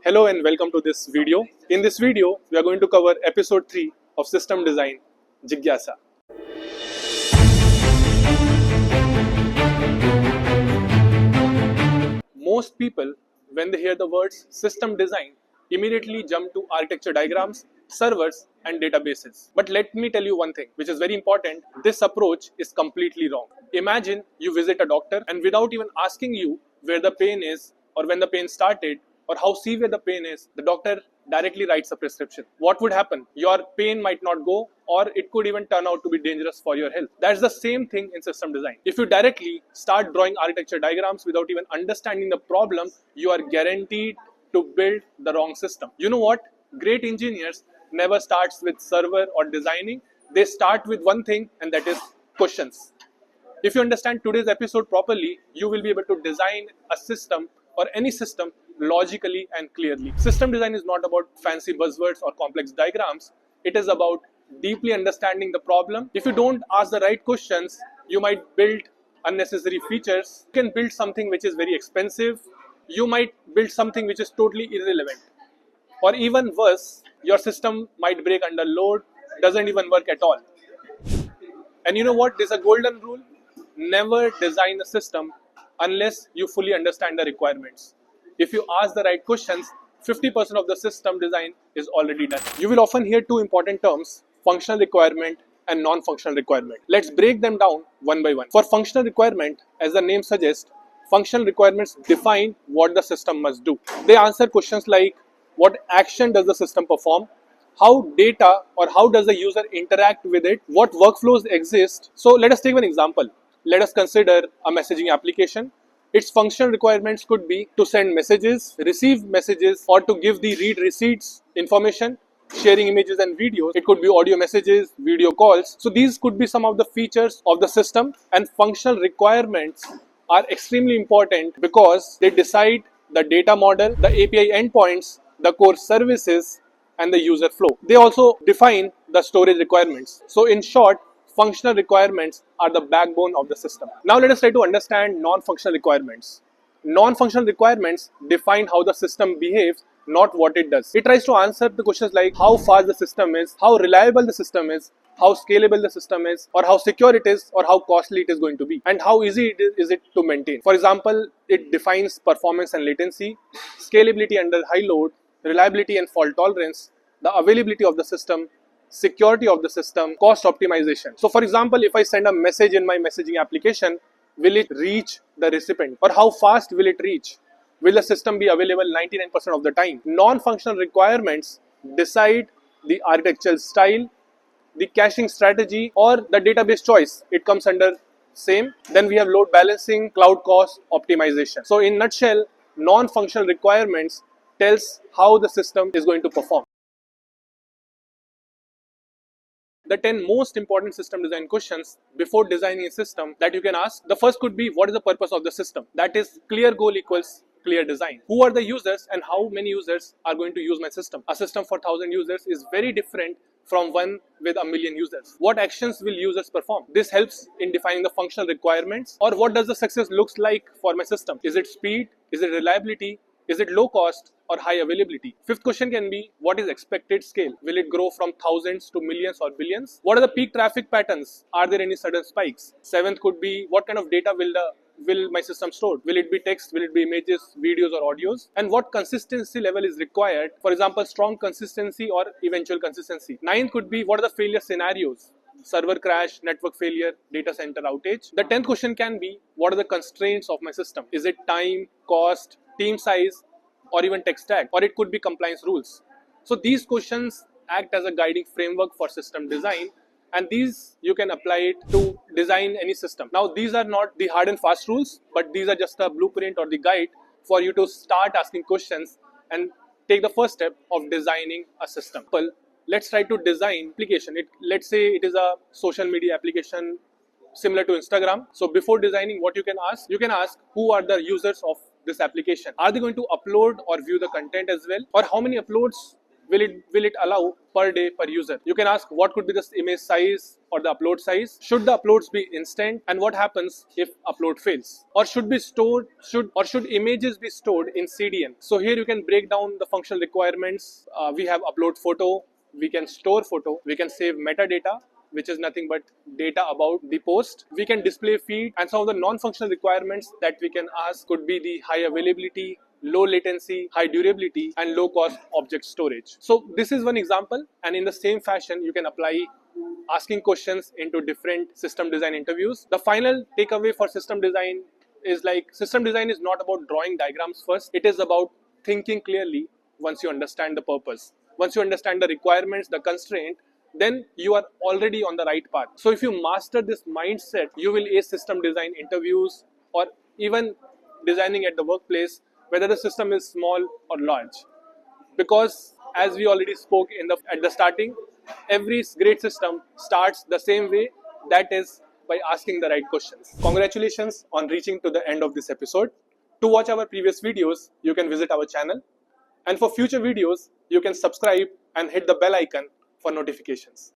Hello and welcome to this video. In this video, we are going to cover episode 3 of System Design, Jigyasa. Most people, when they hear the words system design, immediately jump to architecture diagrams, servers, and databases. But let me tell you one thing, which is very important. This approach is completely wrong. Imagine you visit a doctor and without even asking you where the pain is or when the pain started, or how severe the pain is, the doctor directly writes a prescription. What would happen? Your pain might not go, or it could even turn out to be dangerous for your health. That's the same thing in system design. If you directly start drawing architecture diagrams without even understanding the problem, you are guaranteed to build the wrong system. You know what? Great engineers never starts with server or designing. They start with one thing, and that is questions. If you understand today's episode properly, you will be able to design a system or any system logically and clearly. System design is not about fancy buzzwords or complex diagrams. It is about deeply understanding the problem. If you don't ask the right questions, you might build unnecessary features. You can build something which is very expensive. You might build something which is totally irrelevant. Or even worse, your system might break under load, doesn't even work at all. And you know what? There's a golden rule. Never design a system unless you fully understand the requirements. If you ask the right questions, 50% of the system design is already done. You will often hear two important terms, functional requirement and non-functional requirement. Let's break them down one by one. For functional requirement, as the name suggests, functional requirements define what the system must do. They answer questions like, what action does the system perform? How data or how does the user interact with it? What workflows exist? So let us take one example. Let us consider a messaging application. Its functional requirements could be to send messages, receive messages, or to give the read receipts information, sharing images and videos. It could be audio messages, video calls. So these could be some of the features of the system, and functional requirements are extremely important because they decide the data model, the API endpoints, the core services, and the user flow. They also define the storage requirements. So in short, functional requirements are the backbone of the system. Now let us try to understand non-functional requirements. Non-functional requirements define how the system behaves, not what it does. It tries to answer the questions like how fast the system is, how reliable the system is, how scalable the system is, or how secure it is, or how costly it is going to be, and how easy is it to maintain. For example, it defines performance and latency, scalability under high load, reliability and fault tolerance, the availability of the system, security of the system, cost optimization. So for example, if I send a message in my messaging application, will it reach the recipient, or how fast will it reach? Will the system be available 99% of the time? Non-functional requirements decide the architectural style, the caching strategy, or the database choice. It comes under same. Then we have load balancing, cloud cost optimization. So in nutshell, non-functional requirements tells how the system is going to perform. The 10 most important system design questions before designing a system that you can ask. The first could be, what is the purpose of the system? That is, clear goal equals clear design. Who are the users and how many users are going to use my system? A system for 1,000 users is very different from one with 1,000,000 users. What actions will users perform? This helps in defining the functional requirements. Or what does the success looks like for my system? Is it speed? Is it reliability? Is it low cost or high availability? Fifth question can be, what is expected scale? Will it grow from thousands to millions or billions? What are the peak traffic patterns? Are there any sudden spikes? Seventh could be, what kind of data will my system store? Will it be text? Will it be images, videos, or audios? And what consistency level is required? For example, strong consistency or eventual consistency. Ninth could be, what are the failure scenarios? Server crash, network failure, data center outage. The 10th question can be, what are the constraints of my system? Is it time, cost, team size, or even tech stack? Or it could be compliance rules. So these questions act as a guiding framework for system design, and these you can apply it to design any system. Now these are not the hard and fast rules, but these are just a blueprint or the guide for you to start asking questions and take the first step of designing a system. Let's try to design application. Let's say it is a social media application similar to Instagram. So before designing, what you can ask who are the users of this application? Are they going to upload or view the content as well? Or how many uploads will it allow per day per user? You can ask what could be the image size or the upload size. Should the uploads be instant? And what happens if upload fails? Or should images be stored in CDN? So here you can break down the functional requirements. We have upload photo, we can store photo, we can save metadata, which is nothing but data about the post. We can display feed, and some of the non-functional requirements that we can ask could be the high availability, low latency, high durability, and low cost object storage. So this is one example, and in the same fashion, you can apply asking questions into different system design interviews. The final takeaway for system design is like system design is not about drawing diagrams first. It is about thinking clearly once you understand the purpose. Once you understand the requirements, the constraint, then you are already on the right path. So if you master this mindset, you will ace system design interviews or even designing at the workplace, whether the system is small or large. Because as we already spoke at the starting, every great system starts the same way, that is by asking the right questions. Congratulations on reaching to the end of this episode. To watch our previous videos, you can visit our channel. And for future videos, you can subscribe and hit the bell icon for notifications.